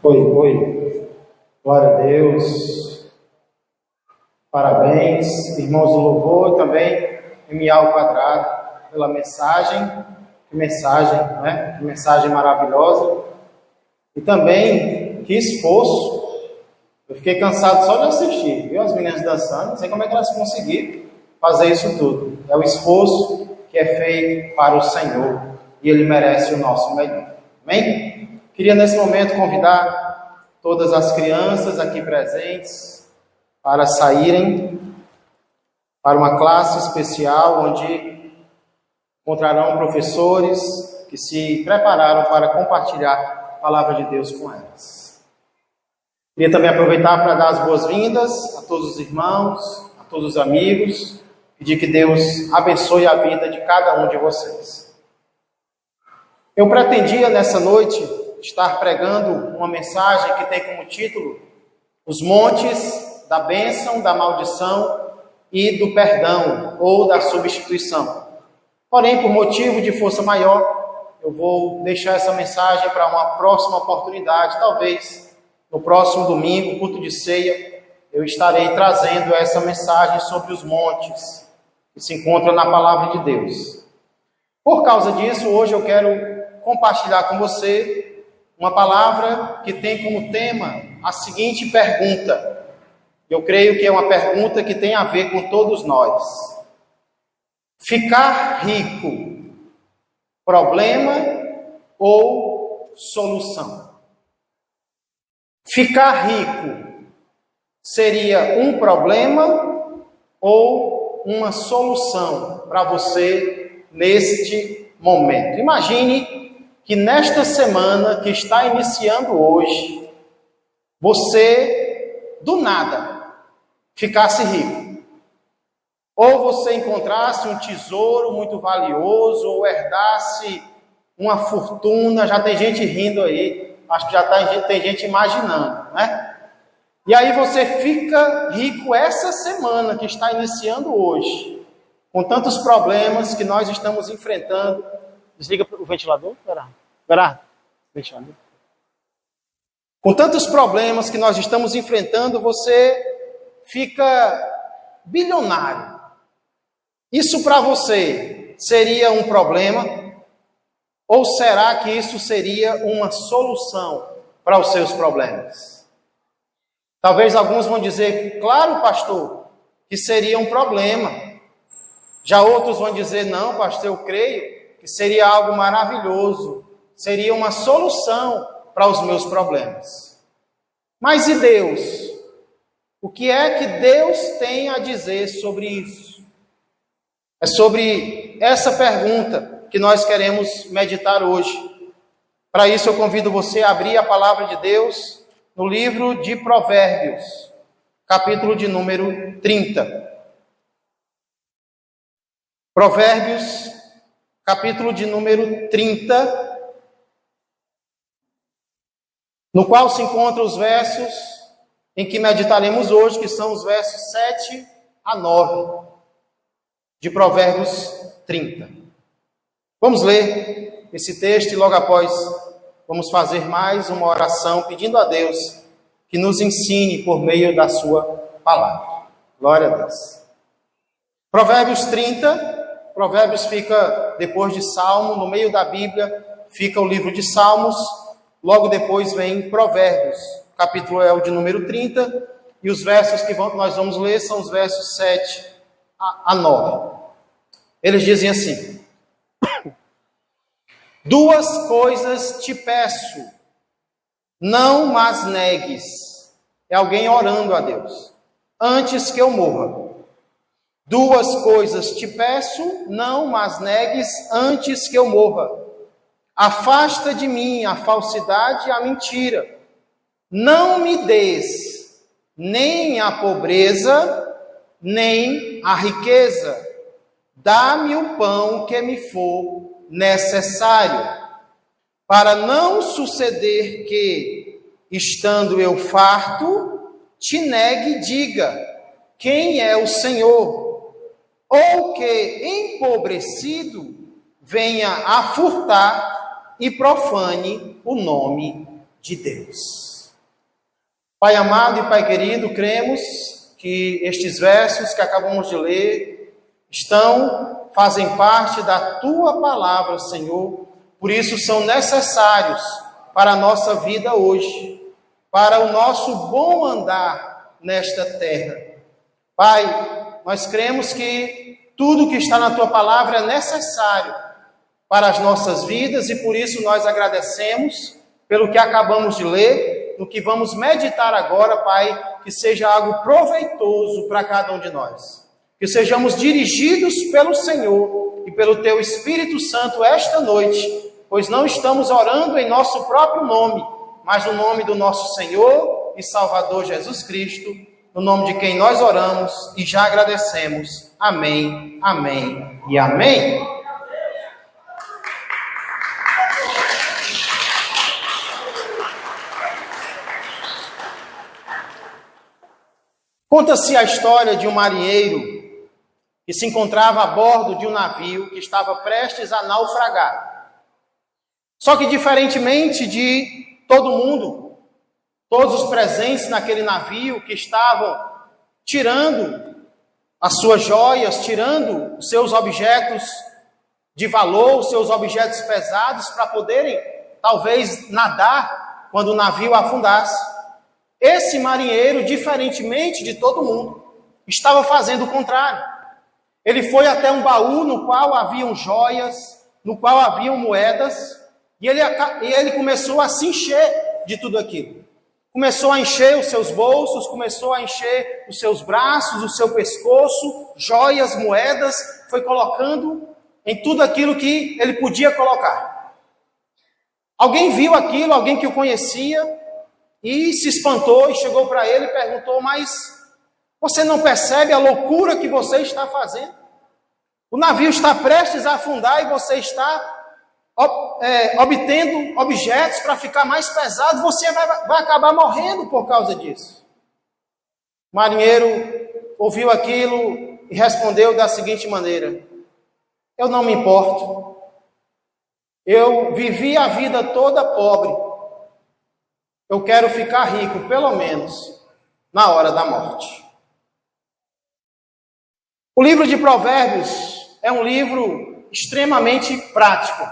Oi. Glória a Deus. Parabéns, irmãos do louvor, e também MA ao quadrado, pela mensagem. Que mensagem, né? Que mensagem maravilhosa. E também, que esforço. Eu fiquei cansado só de assistir. Viu as meninas dançando? Não sei como é que elas conseguiram fazer isso tudo. É o esforço que é feito para o Senhor. E Ele merece o nosso melhor. Amém? Queria nesse momento convidar todas as crianças aqui presentes para saírem para uma classe especial onde encontrarão professores que se prepararam para compartilhar a palavra de Deus com elas. Queria também aproveitar para dar as boas-vindas a todos os irmãos, a todos os amigos, pedir que Deus abençoe a vida de cada um de vocês. Eu pretendia nessa noite estar pregando uma mensagem que tem como título Os Montes da Bênção, da Maldição e do Perdão ou da Substituição. Porém, por motivo de força maior, eu vou deixar essa mensagem para uma próxima oportunidade. Talvez no próximo domingo, culto de ceia, eu estarei trazendo essa mensagem sobre os montes que se encontram na palavra de Deus. Por causa disso, hoje eu quero compartilhar com você uma palavra que tem como tema a seguinte pergunta. Eu creio que é uma pergunta que tem a ver com todos nós. Ficar rico, problema ou solução? Ficar rico seria um problema ou uma solução para você neste momento? Imagine que nesta semana que está iniciando hoje, você, do nada, ficasse rico. Ou você encontrasse um tesouro muito valioso, ou herdasse uma fortuna. Já tem gente rindo aí, acho que tem gente imaginando, né? E aí você fica rico essa semana que está iniciando hoje, com tantos problemas que nós estamos enfrentando. Desliga o ventilador, Verá? Ventilador. Com tantos problemas que nós estamos enfrentando, você fica bilionário. Isso para você seria um problema? Ou será que isso seria uma solução para os seus problemas? Talvez alguns vão dizer, claro, pastor, que seria um problema. Já outros vão dizer, não, pastor, eu creio que seria algo maravilhoso, seria uma solução para os meus problemas. Mas e Deus? O que é que Deus tem a dizer sobre isso? É sobre essa pergunta que nós queremos meditar hoje. Para isso eu convido você a abrir a palavra de Deus no livro de Provérbios, capítulo de número 30. Provérbios, capítulo de número 30, no qual se encontram os versos em que meditaremos hoje, que são os versos 7 a 9 de Provérbios 30. Vamos ler esse texto e logo após vamos fazer mais uma oração pedindo a Deus que nos ensine por meio da sua palavra. Glória a Deus. Provérbios 30. Provérbios fica depois de Salmo, no meio da Bíblia fica o livro de Salmos, logo depois vem Provérbios, o capítulo é o de número 30, e os versos que nós vamos ler são os versos 7 a 9. Eles dizem assim: Duas coisas te peço, não mas negues. É alguém orando a Deus, antes que eu morra. Duas coisas te peço, não mas negues antes que eu morra. Afasta de mim a falsidade e a mentira. Não me des nem a pobreza, nem a riqueza. Dá-me o pão que me for necessário, para não suceder que, estando eu farto, te negue e diga, quem é o Senhor? Ou que, empobrecido, venha a furtar e profane o nome de Deus. Pai amado e Pai querido, cremos que estes versos que acabamos de ler fazem parte da Tua palavra, Senhor. Por isso são necessários para a nossa vida hoje, para o nosso bom andar nesta terra. Pai, nós cremos que tudo que está na Tua palavra é necessário para as nossas vidas e por isso nós agradecemos pelo que acabamos de ler, no que vamos meditar agora, Pai, que seja algo proveitoso para cada um de nós. Que sejamos dirigidos pelo Senhor e pelo Teu Espírito Santo esta noite, pois não estamos orando em nosso próprio nome, mas no nome do nosso Senhor e Salvador Jesus Cristo, no nome de quem nós oramos e já agradecemos. Amém, amém e amém. Conta-se a história de um marinheiro que se encontrava a bordo de um navio que estava prestes a naufragar. Só que diferentemente de todo mundo, todos os presentes naquele navio que estavam tirando as suas joias, tirando os seus objetos de valor, os seus objetos pesados para poderem talvez nadar quando o navio afundasse. Esse marinheiro, diferentemente de todo mundo, estava fazendo o contrário. Ele foi até um baú no qual haviam joias, no qual haviam moedas, e ele começou a se encher de tudo aquilo. Começou a encher os seus bolsos, começou a encher os seus braços, o seu pescoço, joias, moedas, foi colocando em tudo aquilo que ele podia colocar. Alguém viu aquilo, alguém que o conhecia, e se espantou e chegou para ele e perguntou: mas você não percebe a loucura que você está fazendo? O navio está prestes a afundar e você está obtendo objetos para ficar mais pesado, você vai acabar morrendo por causa disso. O marinheiro ouviu aquilo e respondeu da seguinte maneira: eu não me importo. Eu vivi a vida toda pobre. Eu quero ficar rico, pelo menos, na hora da morte. O livro de Provérbios é um livro extremamente prático.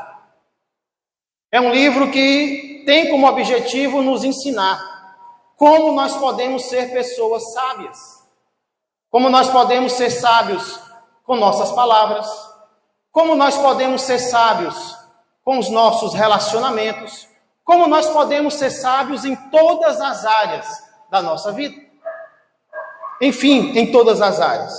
É um livro que tem como objetivo nos ensinar como nós podemos ser pessoas sábias. Como nós podemos ser sábios com nossas palavras. Como nós podemos ser sábios com os nossos relacionamentos. Como nós podemos ser sábios em todas as áreas da nossa vida. Enfim, em todas as áreas.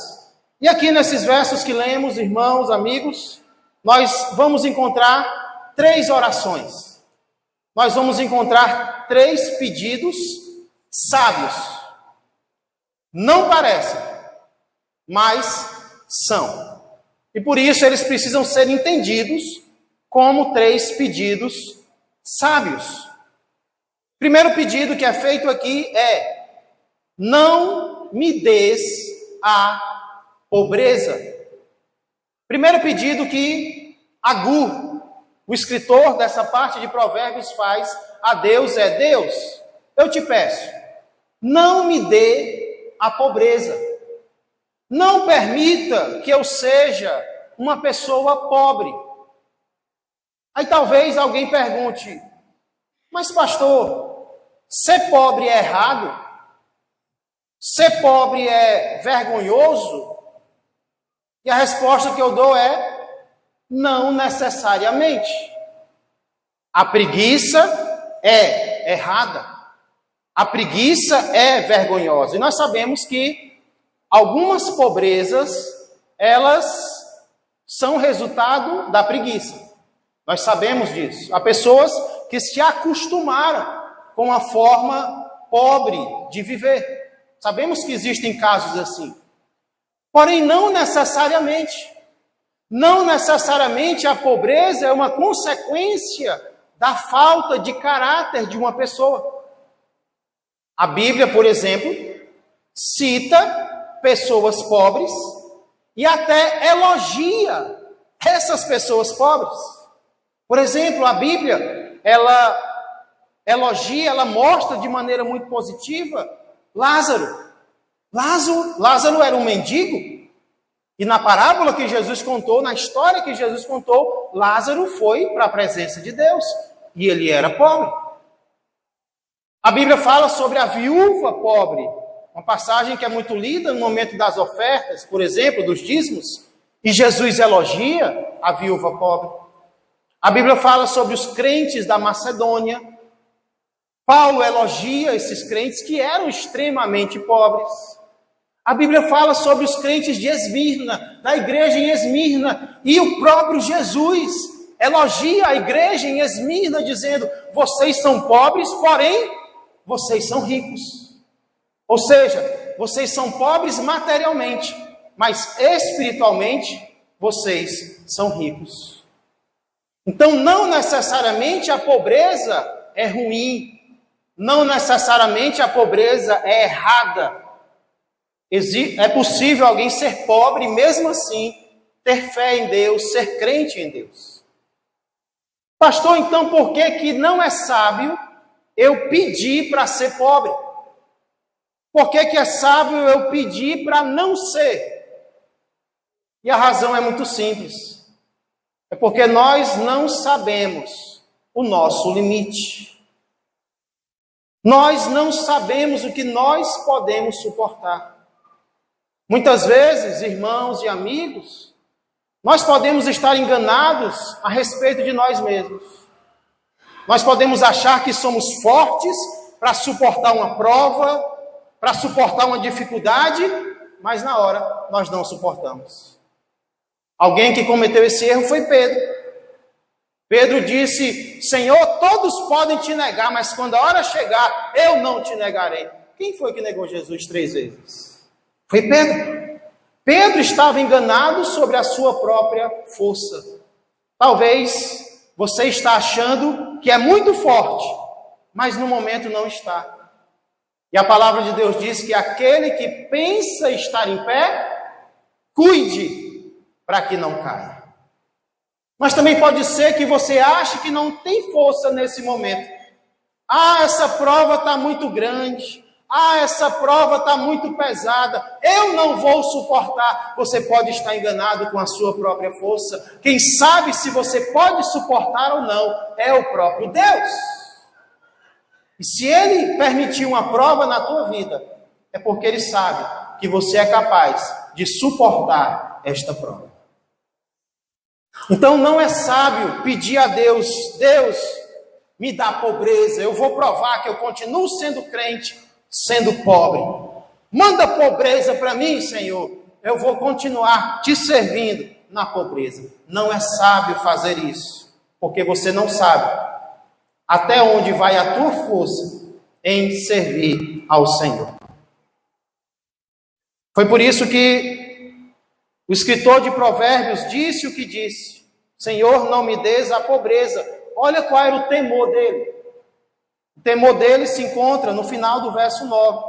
E aqui nesses versos que lemos, irmãos, amigos, nós vamos encontrar 3 orações. Nós vamos encontrar 3 pedidos sábios. Não parecem, mas são. E por isso eles precisam ser entendidos como 3 pedidos sábios. Primeiro pedido que é feito aqui é: não me des a pobreza. Primeiro pedido que Agur, o escritor dessa parte de Provérbios, faz a Deus é: Deus, eu te peço, não me dê a pobreza. Não permita que eu seja uma pessoa pobre. Aí talvez alguém pergunte: mas pastor, ser pobre é errado? Ser pobre é vergonhoso? E a resposta que eu dou é: não necessariamente. A preguiça é errada. A preguiça é vergonhosa. E nós sabemos que algumas pobrezas, elas são resultado da preguiça. Nós sabemos disso. Há pessoas que se acostumaram com a forma pobre de viver. Sabemos que existem casos assim. Porém, não necessariamente. Não necessariamente a pobreza é uma consequência da falta de caráter de uma pessoa. A Bíblia, por exemplo, cita pessoas pobres e até elogia essas pessoas pobres. Por exemplo, a Bíblia, ela elogia, ela mostra de maneira muito positiva Lázaro. Lázaro era um mendigo. E na parábola que Jesus contou, na história que Jesus contou, Lázaro foi para a presença de Deus. E ele era pobre. A Bíblia fala sobre a viúva pobre. Uma passagem que é muito lida no momento das ofertas, por exemplo, dos dízimos. E Jesus elogia a viúva pobre. A Bíblia fala sobre os crentes da Macedônia. Paulo elogia esses crentes que eram extremamente pobres. A Bíblia fala sobre os crentes de Esmirna, da igreja em Esmirna, e o próprio Jesus elogia a igreja em Esmirna, dizendo: vocês são pobres, porém, vocês são ricos. Ou seja, vocês são pobres materialmente, mas espiritualmente, vocês são ricos. Então, não necessariamente a pobreza é ruim, não necessariamente a pobreza é errada. É possível alguém ser pobre e mesmo assim ter fé em Deus, ser crente em Deus. Pastor, então por que não é sábio eu pedir para ser pobre? Por que é sábio eu pedir para não ser? E a razão é muito simples. É porque nós não sabemos o nosso limite. Nós não sabemos o que nós podemos suportar. Muitas vezes, irmãos e amigos, nós podemos estar enganados a respeito de nós mesmos. Nós podemos achar que somos fortes para suportar uma prova, para suportar uma dificuldade, mas na hora nós não suportamos. Alguém que cometeu esse erro foi Pedro. Pedro disse: Senhor, todos podem te negar, mas quando a hora chegar, eu não te negarei. Quem foi que negou Jesus 3 vezes? Foi Pedro. Pedro estava enganado sobre a sua própria força. Talvez você está achando que é muito forte, mas no momento não está. E a palavra de Deus diz que aquele que pensa estar em pé, cuide para que não caia. Mas também pode ser que você ache que não tem força nesse momento. Essa prova está muito grande. Essa prova está muito pesada, eu não vou suportar. Você pode estar enganado com a sua própria força. Quem sabe se você pode suportar ou não é o próprio Deus. E se Ele permitir uma prova na tua vida, é porque Ele sabe que você é capaz de suportar esta prova. Então não é sábio pedir a Deus: Deus, me dá pobreza, eu vou provar que eu continuo sendo crente, sendo pobre. Manda pobreza para mim, Senhor. Eu vou continuar te servindo na pobreza. Não é sábio fazer isso, porque você não sabe até onde vai a tua força em servir ao Senhor. Foi por isso que o escritor de Provérbios disse o que disse: Senhor, não me des a pobreza. Olha qual era o temor dele. O temor dele se encontra no final do verso 9.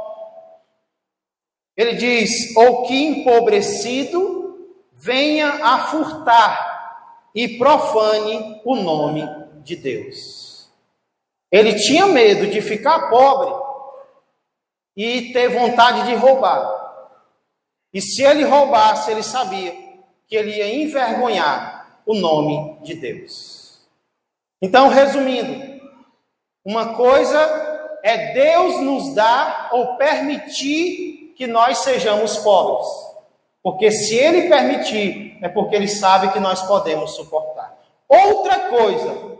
Ele diz: ou que empobrecido venha a furtar e profane o nome de Deus. Ele tinha medo de ficar pobre e ter vontade de roubar. E se ele roubasse, ele sabia que ele ia envergonhar o nome de Deus. Então, resumindo, uma coisa é Deus nos dar ou permitir que nós sejamos pobres. Porque se Ele permitir, é porque Ele sabe que nós podemos suportar. Outra coisa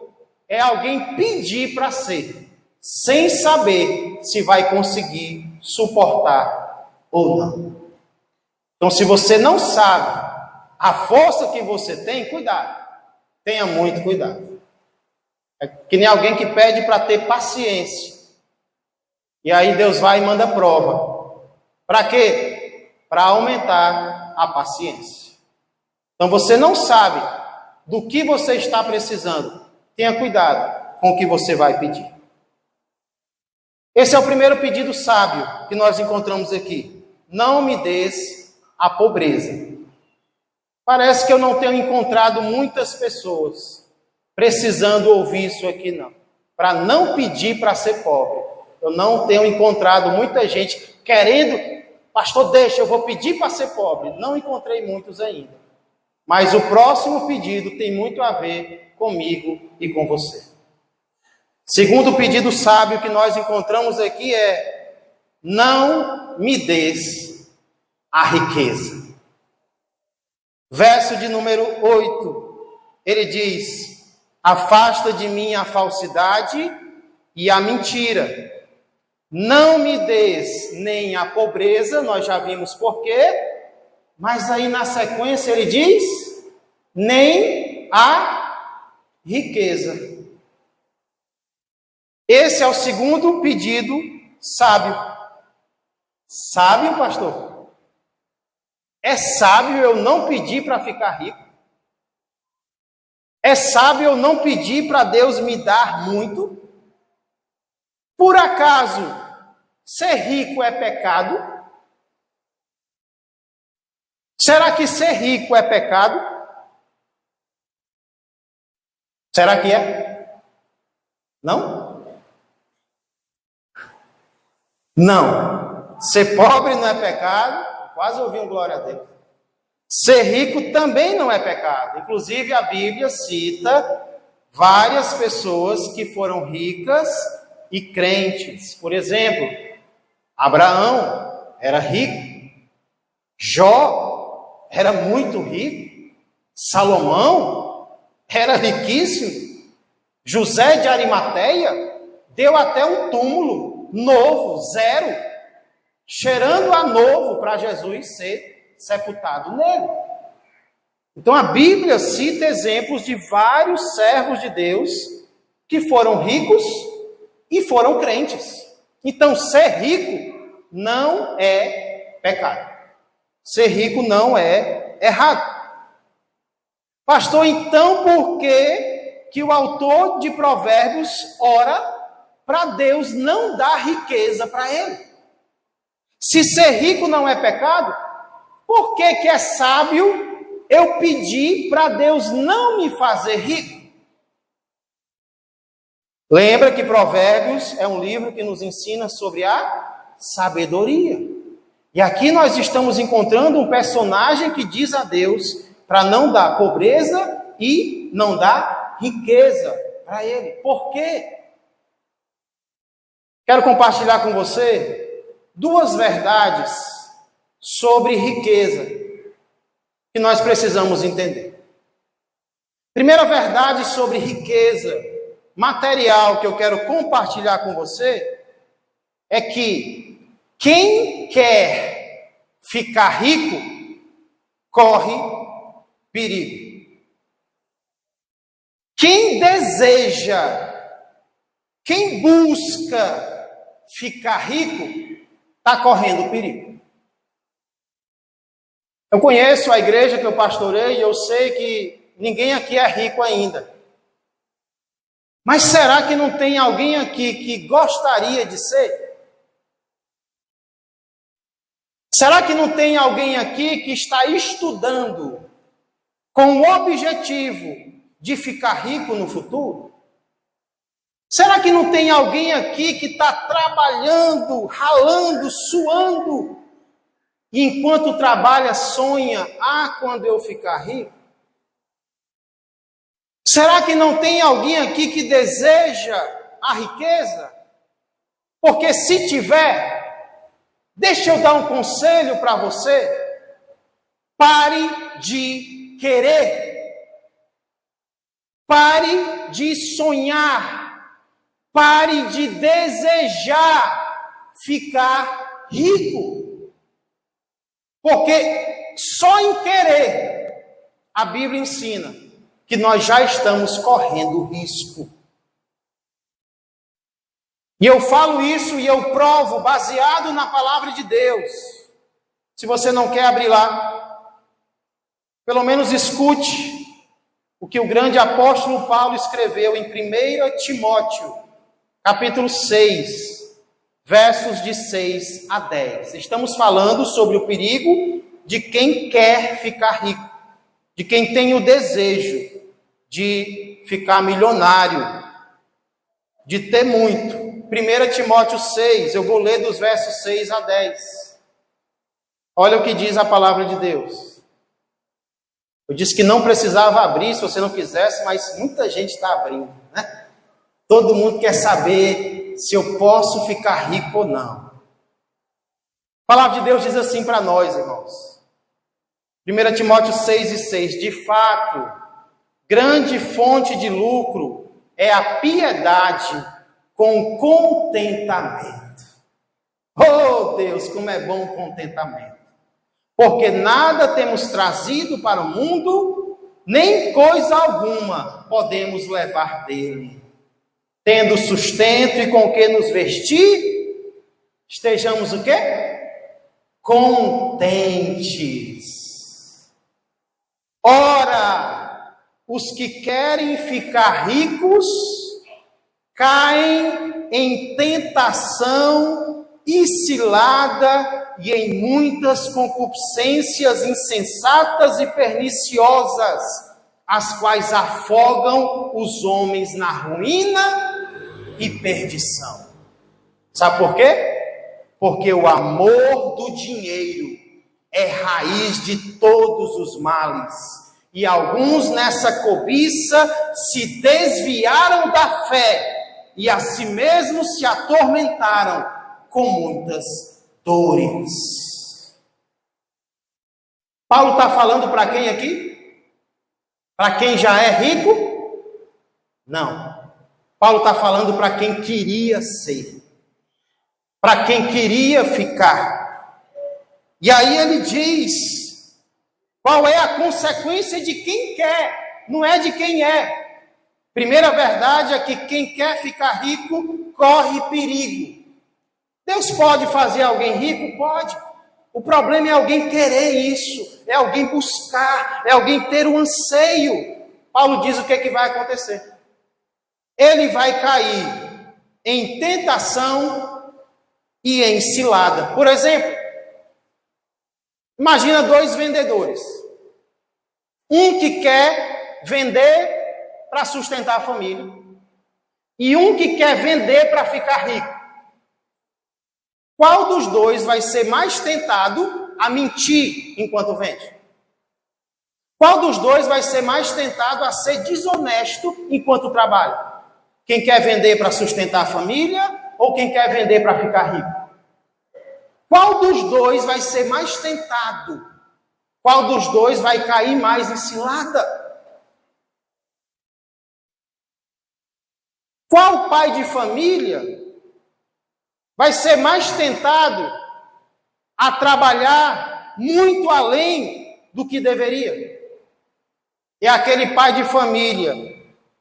é alguém pedir para ser, sem saber se vai conseguir suportar ou não. Então, se você não sabe a força que você tem, cuidado. Tenha muito cuidado. É que nem alguém que pede para ter paciência. E aí Deus vai e manda prova. Para quê? Para aumentar a paciência. Então você não sabe do que você está precisando. Tenha cuidado com o que você vai pedir. Esse é o primeiro pedido sábio que nós encontramos aqui. Não me des a pobreza. Parece que eu não tenho encontrado muitas pessoas precisando ouvir isso aqui, não. para não pedir para ser pobre. Eu não tenho encontrado muita gente querendo, pastor, deixa, eu vou pedir para ser pobre. Não encontrei muitos ainda. Mas o próximo pedido tem muito a ver comigo e com você. Segundo pedido sábio que nós encontramos aqui é: não me des a riqueza. Verso de número 8, ele diz: afasta de mim a falsidade e a mentira. Não me des nem a pobreza, nós já vimos por quê, mas aí na sequência ele diz: nem a riqueza. Esse é o segundo pedido sábio. Sábio, pastor? É sábio eu não pedir para ficar rico? É sábio eu não pedir para Deus me dar muito? Por acaso, ser rico é pecado? Será que ser rico é pecado? Será que é? Não? Não. Ser pobre não é pecado. Quase ouvi um glória a Deus. Ser rico também não é pecado. Inclusive a Bíblia cita várias pessoas que foram ricas e crentes. Por exemplo, Abraão era rico. Jó era muito rico. Salomão era riquíssimo. José de Arimateia deu até um túmulo novo, zero, cheirando a novo para Jesus ser sepultado nele. Então a Bíblia cita exemplos de vários servos de Deus que foram ricos e foram crentes. Então ser rico não é pecado. Ser rico não é errado. Pastor, então por que o autor de Provérbios ora para Deus não dar riqueza para ele? Se ser rico não é pecado, por que é sábio eu pedir para Deus não me fazer rico? Lembra que Provérbios é um livro que nos ensina sobre a sabedoria. E aqui nós estamos encontrando um personagem que diz a Deus para não dar pobreza e não dar riqueza para ele. Por quê? Quero compartilhar com você duas verdades sobre riqueza que nós precisamos entender. Primeira verdade sobre riqueza material que eu quero compartilhar com você é que quem quer ficar rico corre perigo. Quem deseja, quem busca ficar rico, está correndo perigo. Eu conheço a igreja que eu pastorei e eu sei que ninguém aqui é rico ainda. Mas será que não tem alguém aqui que gostaria de ser? Será que não tem alguém aqui que está estudando com o objetivo de ficar rico no futuro? Será que não tem alguém aqui que está trabalhando, ralando, suando, e enquanto trabalha sonha, quando eu ficar rico? Será que não tem alguém aqui que deseja a riqueza? Porque se tiver, deixa eu dar um conselho para você: pare de querer, pare de sonhar, pare de desejar ficar rico. Porque só em querer, a Bíblia ensina que nós já estamos correndo risco. E eu falo isso e eu provo baseado na palavra de Deus. Se você não quer abrir lá, pelo menos escute o que o grande apóstolo Paulo escreveu em 1 Timóteo, capítulo 6, versos de 6 a 10. Estamos falando sobre o perigo de quem quer ficar rico, de quem tem o desejo de ficar milionário. de ter muito. 1 Timóteo 6, eu vou ler dos versos 6 a 10. Olha o que diz a palavra de Deus. Eu disse que não precisava abrir se você não quisesse, mas muita gente está abrindo, né? Todo mundo quer saber se eu posso ficar rico ou não. A palavra de Deus diz assim para nós, irmãos. 1 Timóteo 6 e 6. De fato, grande fonte de lucro é a piedade com contentamento. Oh Deus, como é bom o contentamento. Porque nada temos trazido para o mundo, nem coisa alguma podemos levar dele. Tendo sustento e com o que nos vestir, estejamos o quê? Contentes. Ora, os que querem ficar ricos caem em tentação e cilada e em muitas concupiscências insensatas e perniciosas, as quais afogam os homens na ruína e perdição. Sabe por quê? Porque o amor do dinheiro é raiz de todos os males. E alguns nessa cobiça se desviaram da fé e a si mesmos se atormentaram com muitas dores. Paulo está falando para quem aqui? Para quem já é rico? Não. Paulo está falando para quem queria ser. Para quem queria ficar. E aí ele diz, qual é a consequência de quem quer, não é de quem é. Primeira verdade é que quem quer ficar rico corre perigo. Deus pode fazer alguém rico? Pode. O problema é alguém querer isso, é alguém buscar, é alguém ter um anseio. Paulo diz o que é que vai acontecer. Ele vai cair em tentação e em cilada. Por exemplo, imagina dois vendedores. Um que quer vender para sustentar a família e um que quer vender para ficar rico. Qual dos dois vai ser mais tentado a mentir enquanto vende? Qual dos dois vai ser mais tentado a ser desonesto enquanto trabalha? Quem quer vender para sustentar a família ou quem quer vender para ficar rico? Qual dos dois vai ser mais tentado? Qual dos dois vai cair mais em cilada? Qual pai de família vai ser mais tentado a trabalhar muito além do que deveria? É aquele pai de família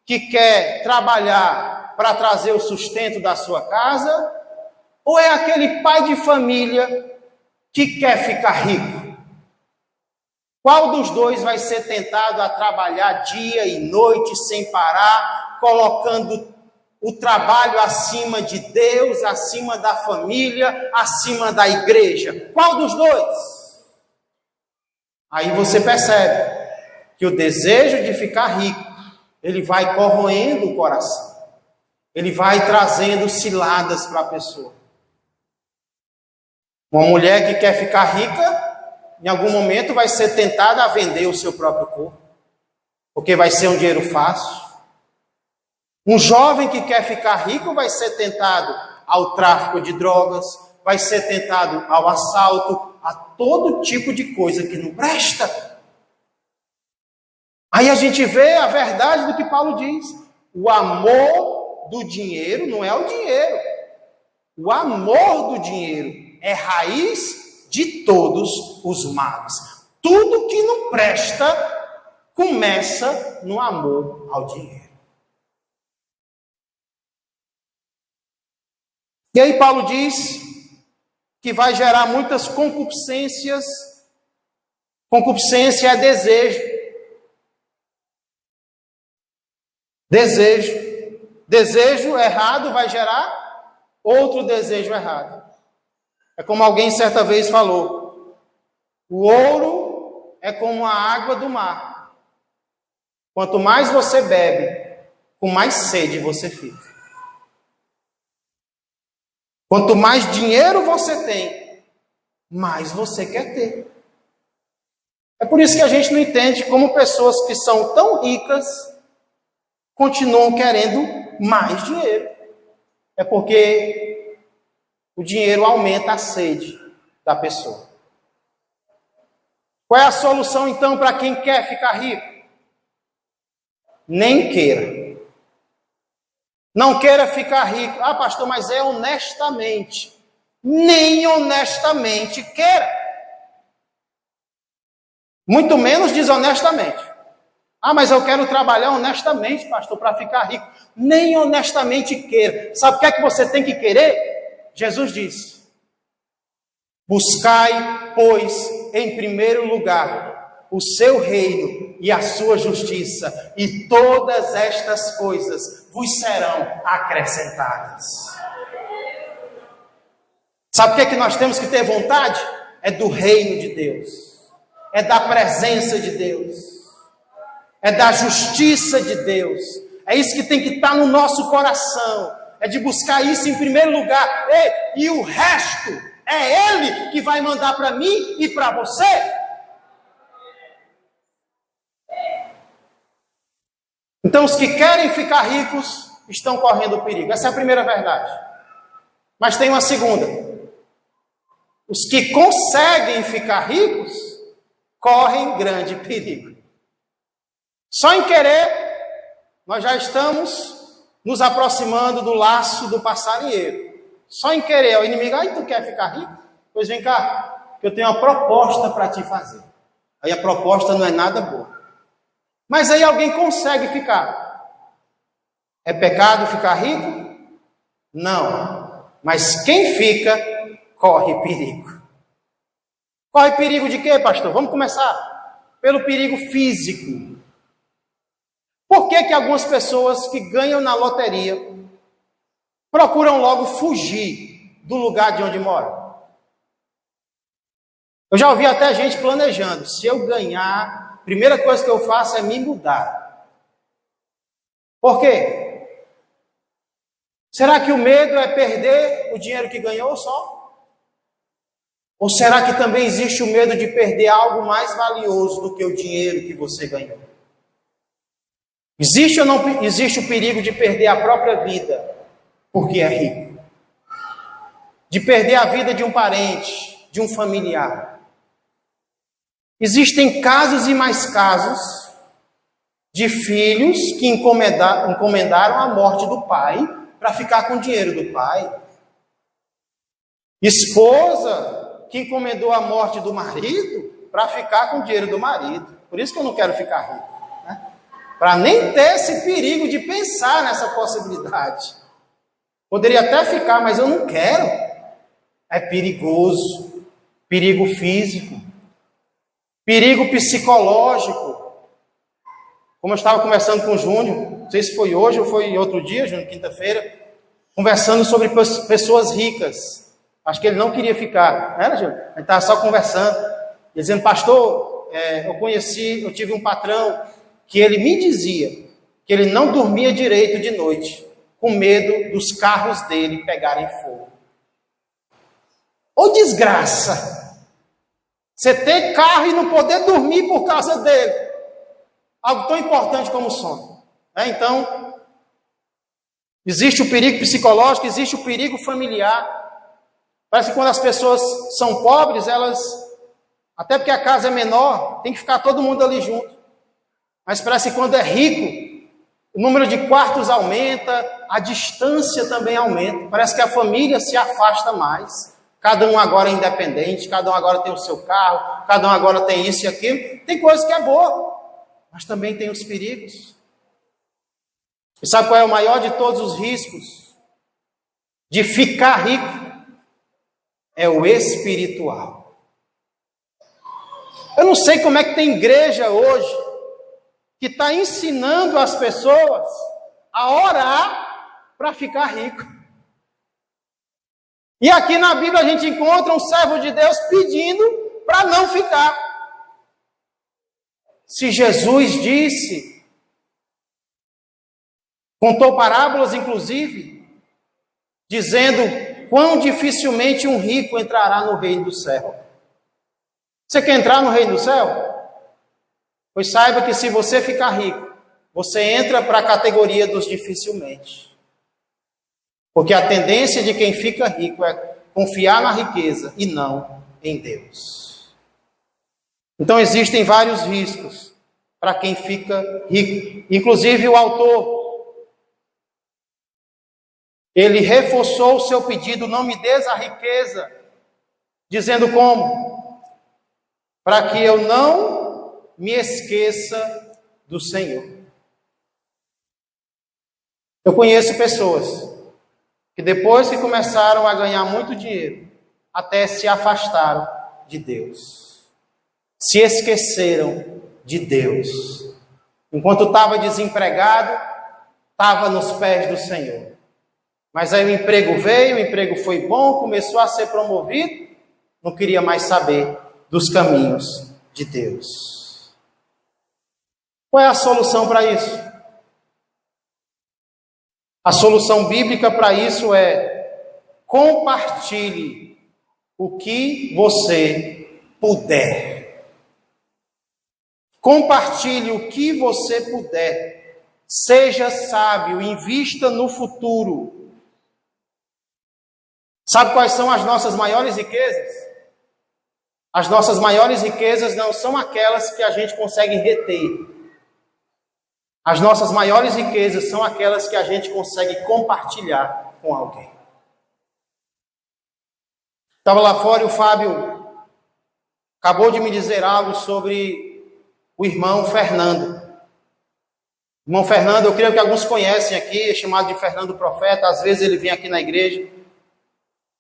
que quer trabalhar para trazer o sustento da sua casa? Ou é aquele pai de família que quer ficar rico? Qual dos dois vai ser tentado a trabalhar dia e noite sem parar, colocando o trabalho acima de Deus, acima da família, acima da igreja? Qual dos dois? Aí você percebe que o desejo de ficar rico, ele vai corroendo o coração. Ele vai trazendo ciladas para a pessoa. Uma mulher que quer ficar rica, em algum momento vai ser tentada a vender o seu próprio corpo, porque vai ser um dinheiro fácil. Um jovem que quer ficar rico vai ser tentado ao tráfico de drogas, vai ser tentado ao assalto, a todo tipo de coisa que não presta. Aí a gente vê a verdade do que Paulo diz. O amor do dinheiro não é o dinheiro. O amor do dinheiro é raiz de todos os males. Tudo que não presta começa no amor ao dinheiro. E aí Paulo diz que vai gerar muitas concupiscências. Concupiscência é desejo. Desejo errado vai gerar outro desejo errado. É como alguém certa vez falou: o ouro é como a água do mar. Quanto mais você bebe, com mais sede você fica. Quanto mais dinheiro você tem, mais você quer ter. É por isso que a gente não entende como pessoas que são tão ricas continuam querendo mais dinheiro. É porque o dinheiro aumenta a sede da pessoa. Qual é a solução, então, para quem quer ficar rico? Nem queira. Não queira ficar rico. Ah, pastor, mas é honestamente. Nem honestamente queira. Muito menos desonestamente. Ah, mas eu quero trabalhar honestamente, pastor, para ficar rico. Nem honestamente queira. Sabe o que é que você tem que querer? Jesus disse: buscai, pois, em primeiro lugar, o seu reino e a sua justiça, e todas estas coisas vos serão acrescentadas. Sabe o que é que nós temos que ter vontade? É do reino de Deus, é da presença de Deus, é da justiça de Deus. É isso que tem que estar no nosso coração, é de buscar isso em primeiro lugar. E o resto é Ele que vai mandar para mim e para você. Então, os que querem ficar ricos estão correndo perigo. Essa é a primeira verdade. Mas tem uma segunda. Os que conseguem ficar ricos correm grande perigo. Só em querer, nós já estamos nos aproximando do laço do passarinheiro. Só em querer, o inimigo, tu quer ficar rico? Pois vem cá, que eu tenho uma proposta para te fazer. Aí a proposta não é nada boa. Mas aí alguém consegue ficar. É pecado ficar rico? Não. Mas quem fica, corre perigo. Corre perigo de quê, pastor? Vamos começar pelo perigo físico. Por que algumas pessoas que ganham na loteria procuram logo fugir do lugar de onde moram? Eu já ouvi até gente planejando: se eu ganhar, a primeira coisa que eu faço é me mudar. Por quê? Será que o medo é perder o dinheiro que ganhou só? Ou será que também existe o medo de perder algo mais valioso do que o dinheiro que você ganhou? Existe ou não existe o perigo de perder a própria vida porque é rico? De perder a vida de um parente, de um familiar? Existem casos e mais casos de filhos que encomendaram a morte do pai para ficar com o dinheiro do pai. Esposa que encomendou a morte do marido para ficar com o dinheiro do marido. Por isso que eu não quero ficar rico, né? Para nem ter esse perigo de pensar nessa possibilidade. Poderia até ficar, mas eu não quero. É perigoso. Perigo físico. Perigo psicológico. Como eu estava conversando com o Júnior, não sei se foi hoje ou foi outro dia, Júnior, quinta-feira, conversando sobre pessoas ricas. Acho que ele não queria ficar, não era, Júnior? Ele estava só conversando, dizendo: pastor, eu tive um patrão que ele me dizia que ele não dormia direito de noite, com medo dos carros dele pegarem fogo. Ô desgraça! Você ter carro e não poder dormir por causa dele. Algo tão importante como o sono. Então, existe o perigo psicológico, existe o perigo familiar. Parece que quando as pessoas são pobres, elas, até porque a casa é menor, tem que ficar todo mundo ali junto. Mas parece que quando é rico, o número de quartos aumenta, a distância também aumenta. Parece que a família se afasta mais. Cada um agora é independente, cada um agora tem o seu carro, cada um agora tem isso e aquilo. Tem coisa que é boa, mas também tem os perigos. E sabe qual é o maior de todos os riscos de ficar rico? É o espiritual. Eu não sei como é que tem igreja hoje que está ensinando as pessoas a orar para ficar rico. E aqui na Bíblia a gente encontra um servo de Deus pedindo para não ficar. Se Jesus disse, contou parábolas inclusive, dizendo quão dificilmente um rico entrará no reino do céu. Você quer entrar no reino do céu? Pois saiba que se você ficar rico, você entra para a categoria dos dificilmente. Porque a tendência de quem fica rico é confiar na riqueza e não em Deus. Então existem vários riscos para quem fica rico. Inclusive o autor, ele reforçou o seu pedido: não me des a riqueza, dizendo como? Para que eu não me esqueça do Senhor. Eu conheço pessoas que depois que começaram a ganhar muito dinheiro, até se afastaram de Deus. Se esqueceram de Deus. Enquanto estava desempregado, estava nos pés do Senhor. Mas aí o emprego veio, o emprego foi bom, começou a ser promovido, não queria mais saber dos caminhos de Deus. Qual é a solução para isso? A solução bíblica para isso é: compartilhe o que você puder. Compartilhe o que você puder. Seja sábio, invista no futuro. Sabe quais são as nossas maiores riquezas? As nossas maiores riquezas não são aquelas que a gente consegue reter. As nossas maiores riquezas são aquelas que a gente consegue compartilhar com alguém. Estava lá fora e o Fábio acabou de me dizer algo sobre o irmão Fernando. O irmão Fernando, eu creio que alguns conhecem aqui, é chamado de Fernando Profeta, às vezes ele vem aqui na igreja.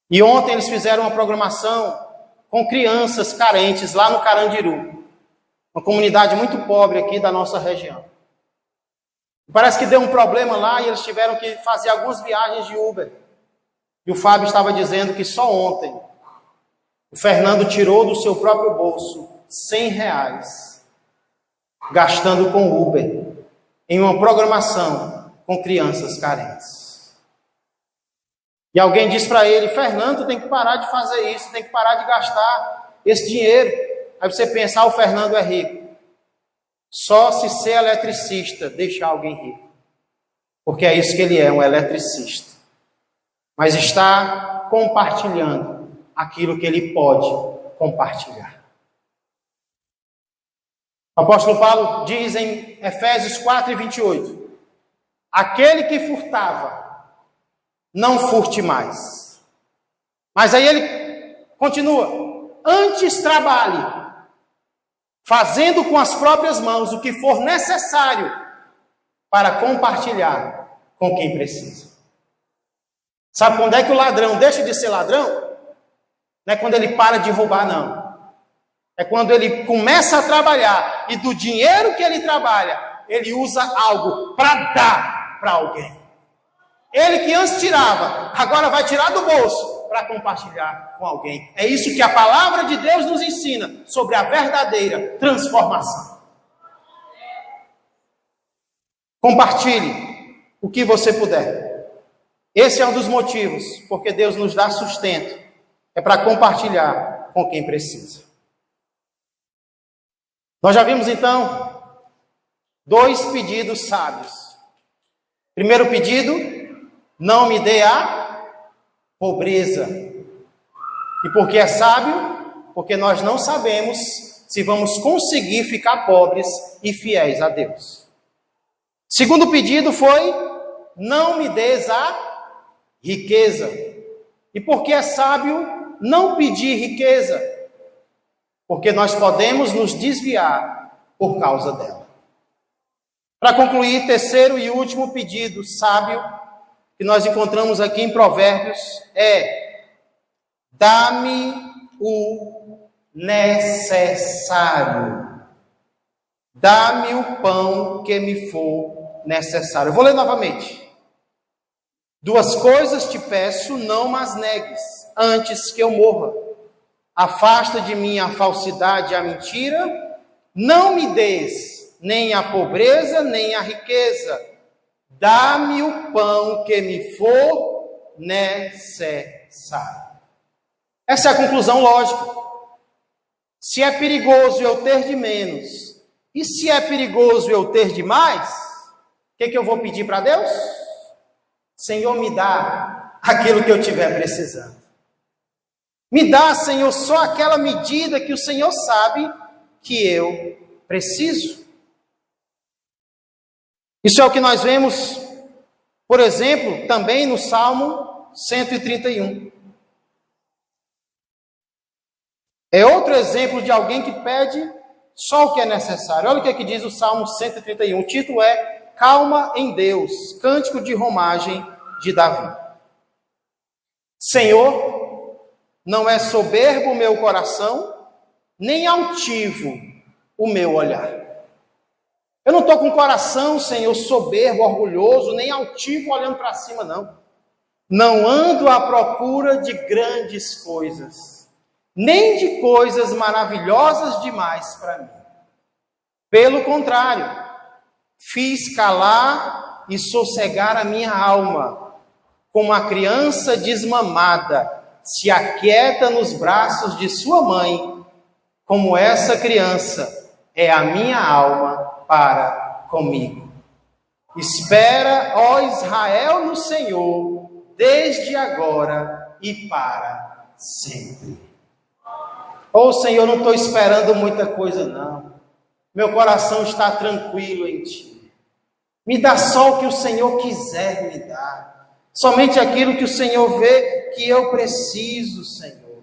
E ontem eles fizeram uma programação com crianças carentes lá no Carandiru, uma comunidade muito pobre aqui da nossa região. Parece que deu um problema lá e eles tiveram que fazer algumas viagens de Uber. E o Fábio estava dizendo que só ontem o Fernando tirou do seu próprio bolso R$100, gastando com Uber, em uma programação com crianças carentes. E alguém disse para ele: Fernando, tem que parar de fazer isso, tem que parar de gastar esse dinheiro. Aí você pensa: o Fernando é rico. Só se ser eletricista deixar alguém rico. Porque é isso que ele é, um eletricista. Mas está compartilhando aquilo que ele pode compartilhar. O apóstolo Paulo diz em Efésios 4:28: aquele que furtava, não furte mais. Mas aí ele continua: antes trabalhe, fazendo com as próprias mãos o que for necessário para compartilhar com quem precisa. Sabe quando é que o ladrão deixa de ser ladrão? Não é quando ele para de roubar, não. É quando ele começa a trabalhar e do dinheiro que ele trabalha, ele usa algo para dar para alguém. Ele que antes tirava, agora vai tirar do bolso para compartilhar com alguém. É isso que a palavra de Deus nos ensina sobre a verdadeira transformação. Compartilhe o que você puder. Esse é um dos motivos porque Deus nos dá sustento. É para compartilhar com quem precisa. Nós já vimos então 2 pedidos sábios. Primeiro pedido: não me dê a pobreza. E por que é sábio? Porque nós não sabemos se vamos conseguir ficar pobres e fiéis a Deus. Segundo pedido foi: não me des a riqueza. E por que é sábio não pedir riqueza? Porque nós podemos nos desviar por causa dela. Para concluir, terceiro e último pedido sábio que nós encontramos aqui em Provérbios é: dá-me o necessário. Dá-me o pão que me for necessário. Eu vou ler novamente. 2 coisas te peço, não mas negues, antes que eu morra. Afasta de mim a falsidade e a mentira. Não me des nem a pobreza, nem a riqueza. Dá-me o pão que me for necessário. sabe. Essa é a conclusão lógica. Se é perigoso eu ter de menos, e se é perigoso eu ter de mais, o que eu vou pedir para Deus? Senhor, me dá aquilo que eu estiver precisando. Me dá, Senhor, só aquela medida que o Senhor sabe que eu preciso. Isso é o que nós vemos, por exemplo, também no Salmo 131. É outro exemplo de alguém que pede só o que é necessário. Olha o que é que diz o Salmo 131. O título é Calma em Deus, cântico de romagem de Davi. Senhor, não é soberbo o meu coração, nem altivo o meu olhar. Eu não estou com o coração, Senhor, soberbo, orgulhoso, nem altivo olhando para cima, não. Não ando à procura de grandes coisas, nem de coisas maravilhosas demais para mim. Pelo contrário, fiz calar e sossegar a minha alma, como a criança desmamada se aquieta nos braços de sua mãe, como essa criança é a minha alma para comigo. Espera, ó Israel, no Senhor, desde agora e para sempre. Ô Senhor, não estou esperando muita coisa não. Meu coração está tranquilo em Ti. Me dá só o que o Senhor quiser me dar. Somente aquilo que o Senhor vê que eu preciso, Senhor.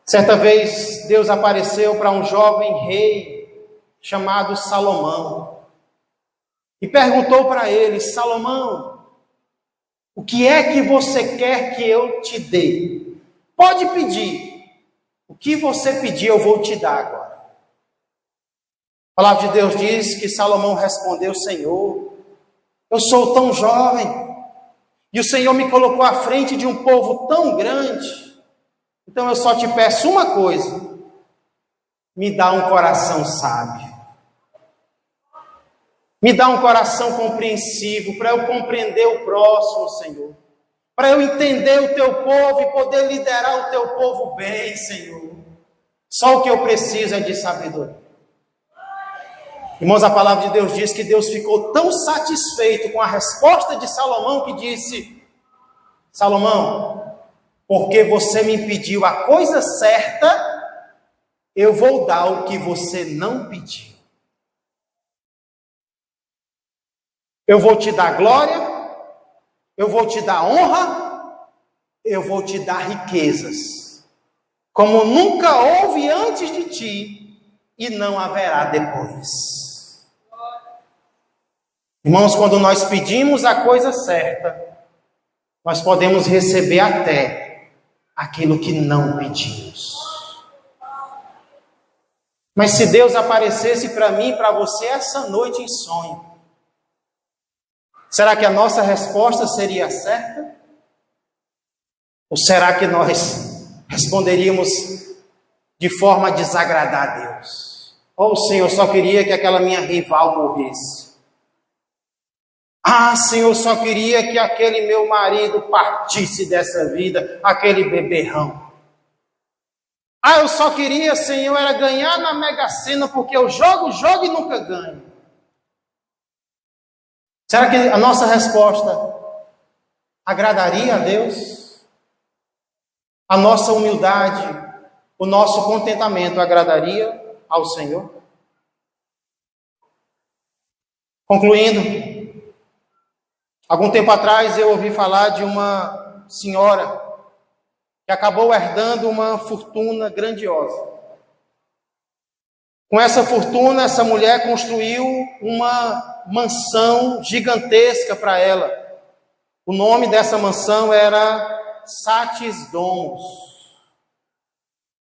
Certa vez, Deus apareceu para um jovem rei chamado Salomão e perguntou para ele: Salomão, o que é que você quer que eu te dê? Pode pedir. O que você pedir eu vou te dar agora. A palavra de Deus diz que Salomão respondeu: Senhor, eu sou tão jovem e o Senhor me colocou à frente de um povo tão grande, então eu só te peço uma coisa: me dá um coração sábio, me dá um coração compreensivo para eu compreender o próximo, Senhor, para eu entender o teu povo e poder liderar o teu povo bem, Senhor. Só o que eu preciso é de sabedoria. Irmãos, a palavra de Deus diz que Deus ficou tão satisfeito com a resposta de Salomão que disse: Salomão, porque você me pediu a coisa certa, eu vou dar o que você não pediu. Eu vou te dar glória, eu vou te dar honra, eu vou te dar riquezas, como nunca houve antes de ti e não haverá depois. Irmãos, quando nós pedimos a coisa certa, nós podemos receber até aquilo que não pedimos. Mas se Deus aparecesse para mim e para você essa noite em sonho, será que a nossa resposta seria certa? Ou será que nós responderíamos de forma a desagradar a Deus? Oh, Senhor, eu só queria que aquela minha rival morresse. Ah, Senhor, eu só queria que aquele meu marido partisse dessa vida, aquele beberrão. Ah, eu só queria, Senhor, era ganhar na Mega Sena, porque eu jogo e nunca ganho. Será que a nossa resposta agradaria a Deus? A nossa humildade, o nosso contentamento agradaria ao Senhor? Concluindo, algum tempo atrás eu ouvi falar de uma senhora que acabou herdando uma fortuna grandiosa. Com essa fortuna, essa mulher construiu uma mansão gigantesca para ela. O nome dessa mansão era Satis Domus,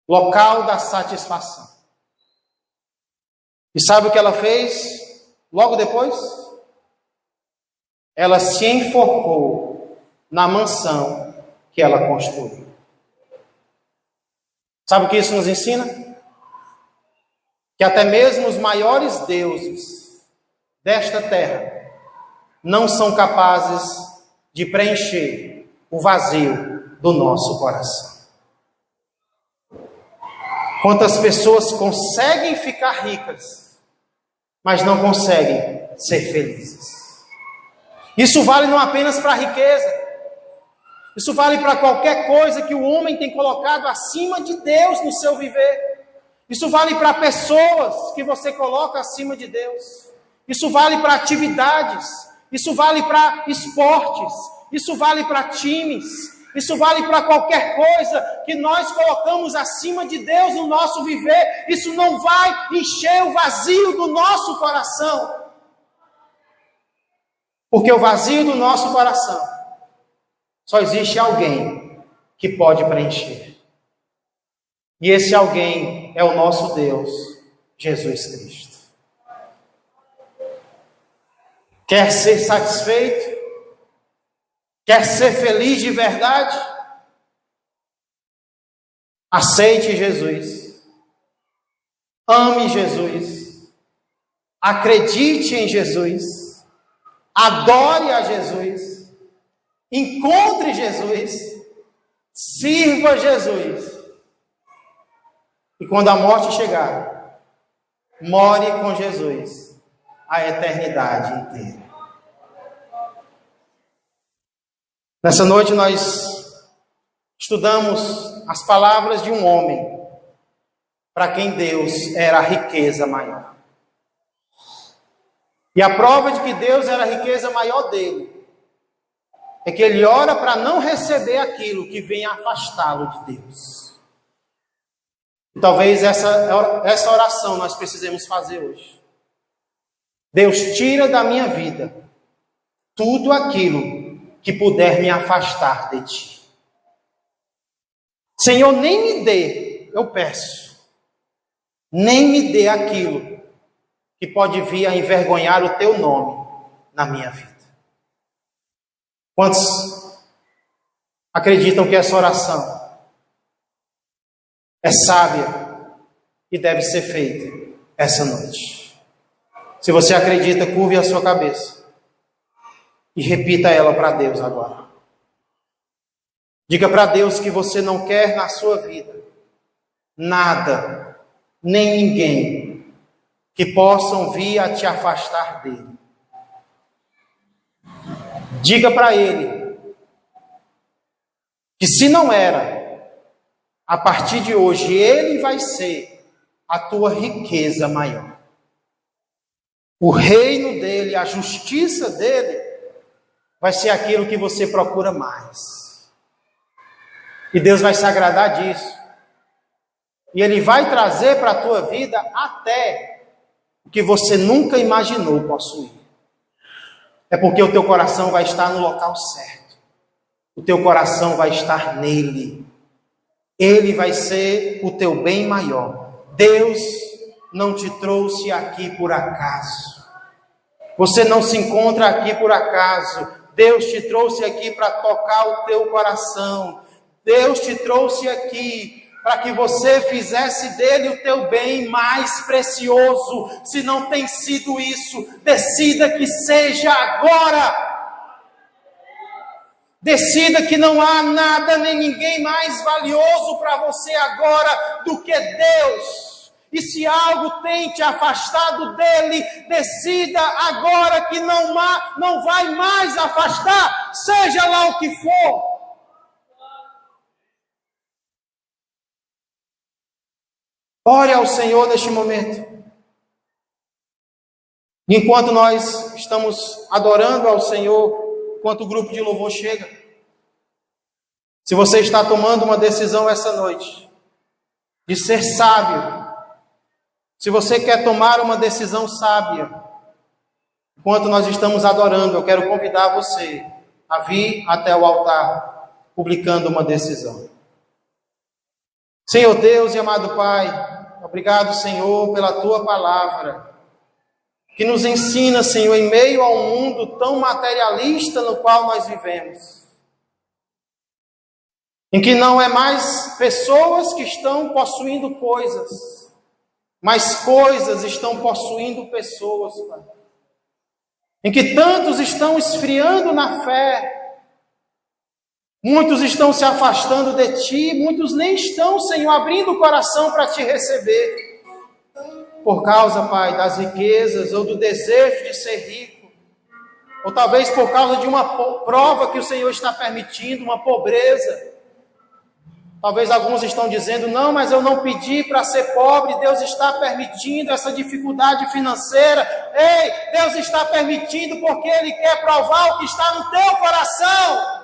local da satisfação. E sabe o que ela fez logo depois? Ela se enforcou na mansão que ela construiu. Sabe o que isso nos ensina? Que até mesmo os maiores deuses desta terra não são capazes de preencher o vazio do nosso coração. Quantas pessoas conseguem ficar ricas, mas não conseguem ser felizes. Isso vale não apenas para a riqueza, isso vale para qualquer coisa que o homem tem colocado acima de Deus no seu viver. Isso vale para pessoas que você coloca acima de Deus. Isso vale para atividades. Isso vale para esportes. Isso vale para times. Isso vale para qualquer coisa que nós colocamos acima de Deus no nosso viver. Isso não vai encher o vazio do nosso coração. Porque o vazio do nosso coração, só existe alguém que pode preencher. E esse alguém é o nosso Deus, Jesus Cristo. Quer ser satisfeito? Quer ser feliz de verdade? Aceite Jesus. Ame Jesus. Acredite em Jesus. Adore a Jesus. Encontre Jesus. Sirva Jesus. E quando a morte chegar, more com Jesus a eternidade inteira. Nessa noite nós estudamos as palavras de um homem para quem Deus era a riqueza maior. E a prova de que Deus era a riqueza maior dele é que ele ora para não receber aquilo que vem afastá-lo de Deus. E talvez essa oração nós precisemos fazer hoje. Deus, tira da minha vida tudo aquilo que puder me afastar de Ti. Senhor, nem me dê, eu peço, nem me dê aquilo que pode vir a envergonhar o Teu nome na minha vida. Quantos acreditam que essa oração é sábia e deve ser feita essa noite? Se você acredita, curve a sua cabeça e repita ela para Deus agora. Diga para Deus que você não quer na sua vida nada, nem ninguém que possam vir a te afastar dele. Diga para Ele que se não era, a partir de hoje Ele vai ser a tua riqueza maior. O reino dele, a justiça dele, vai ser aquilo que você procura mais. E Deus vai se agradar disso. E Ele vai trazer para a tua vida até o que você nunca imaginou possuir. É porque o teu coração vai estar no local certo. O teu coração vai estar nele. Ele vai ser o teu bem maior. Deus não te trouxe aqui por acaso. Você não se encontra aqui por acaso. Deus te trouxe aqui para tocar o teu coração. Deus te trouxe aqui para que você fizesse dele o teu bem mais precioso. Se não tem sido isso, decida que seja agora. Decida que não há nada nem ninguém mais valioso para você agora do que Deus. E se algo tem te afastado dele, decida agora que não vai mais afastar, seja lá o que for. Ore ao Senhor neste momento. Enquanto nós estamos adorando ao Senhor, enquanto o grupo de louvor chega, se você está tomando uma decisão essa noite de ser sábio, se você quer tomar uma decisão sábia, enquanto nós estamos adorando, eu quero convidar você a vir até o altar, publicando uma decisão. Senhor Deus e amado Pai, obrigado, Senhor, pela Tua palavra, que nos ensina, Senhor, em meio a um mundo tão materialista no qual nós vivemos, em que não é mais pessoas que estão possuindo coisas, mas coisas estão possuindo pessoas, Pai. Em que tantos estão esfriando na fé, Muitos estão se afastando de Ti, muitos nem estão, Senhor, abrindo o coração para Te receber. Por causa, Pai, das riquezas ou do desejo de ser rico. Ou talvez por causa de uma prova que o Senhor está permitindo, uma pobreza. Talvez alguns estão dizendo, não, mas eu não pedi para ser pobre, Deus está permitindo essa dificuldade financeira. Ei, Deus está permitindo porque Ele quer provar o que está no teu coração.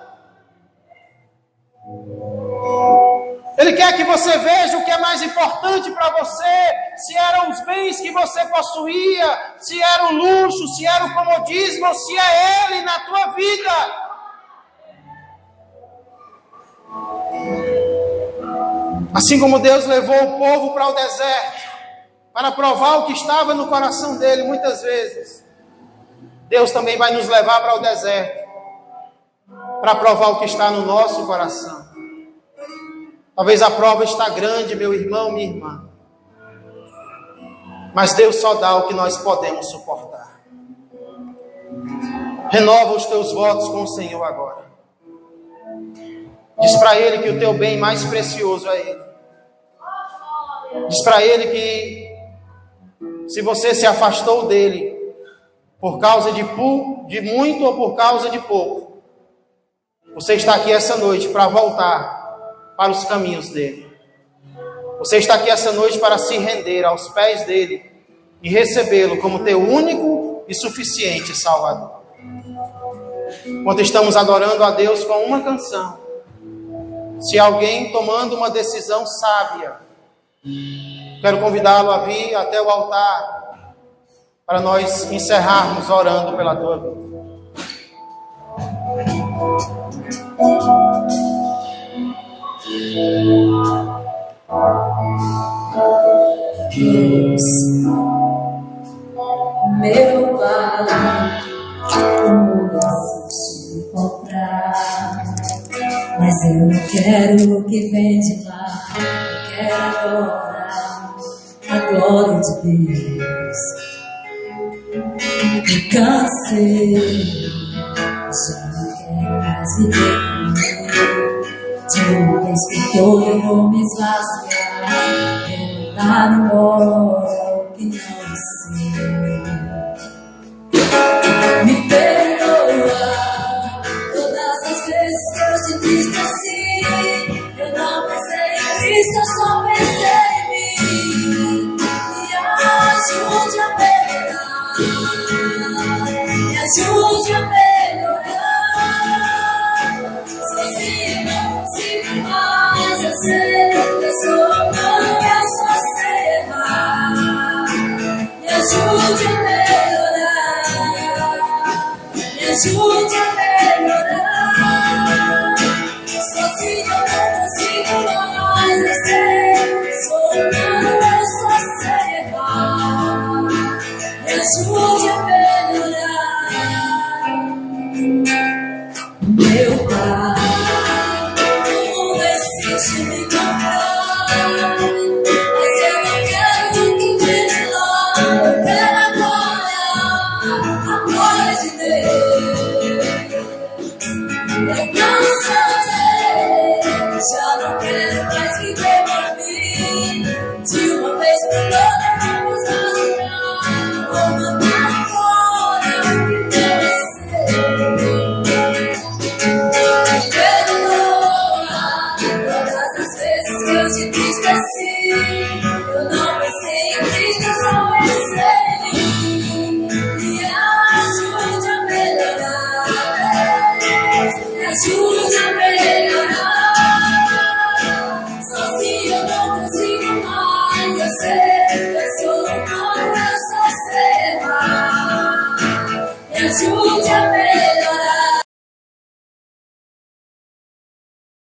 Ele quer que você veja o que é mais importante para você, se eram os bens que você possuía, se era o luxo, se era o comodismo, ou se é Ele na tua vida. Assim como Deus levou o povo para o deserto, para provar o que estava no coração dele, muitas vezes, Deus também vai nos levar para o deserto, para provar o que está no nosso coração. Talvez a prova está grande, meu irmão, minha irmã, mas Deus só dá o que nós podemos suportar. Renova os teus votos com o Senhor agora. Diz para Ele que o teu bem mais precioso é Ele. Diz para Ele que se você se afastou dEle por causa de muito ou por causa de pouco, você está aqui essa noite para voltar para os caminhos dEle. Você está aqui essa noite para se render aos pés dEle e recebê-lo como teu único e suficiente Salvador. Enquanto estamos adorando a Deus com uma canção, se alguém tomando uma decisão sábia, quero convidá-lo a vir até o altar para nós encerrarmos orando pela tua vida. Deus, meu Pai, o mundo te encontrar, mas eu não quero o que vem de lá, eu quero agora a glória de Deus. Me cansei, já não quero mais viver comigo. De uma vez por toda eu vou me esvaziar, vou mandar embora o que não sei. Me perdoa todas as vezes que eu te disse assim. Eu não pensei em Cristo, eu só pensei em mim. Me ajude a melhorar, me ajude a melhorar. Sozinho não consigo mais, eu sei, eu sou humano, eu só sei errar. Me ajude a melhorar, me ajude a melhorar. Sozinho eu não consigo mais, eu sei, sou humano, eu só sei errar. Me ajude a melhorar. Meu Pai, o mundo existe me comprar, mas eu não quero o que vem de lá, eu quero a glória de Deus. Eu cansei, já não quero mais viver pra mim. De uma vez por todas vamos rasgar, vou mandar embora o que deve ser. Que eu te quis assim, eu não pensei em Cristo, eu só pensei em mim. Me ajude a melhorar, me ajude a melhorar. Sozinho eu não consigo mais, eu sei, eu sou humano, eu só sei errar. Me ajude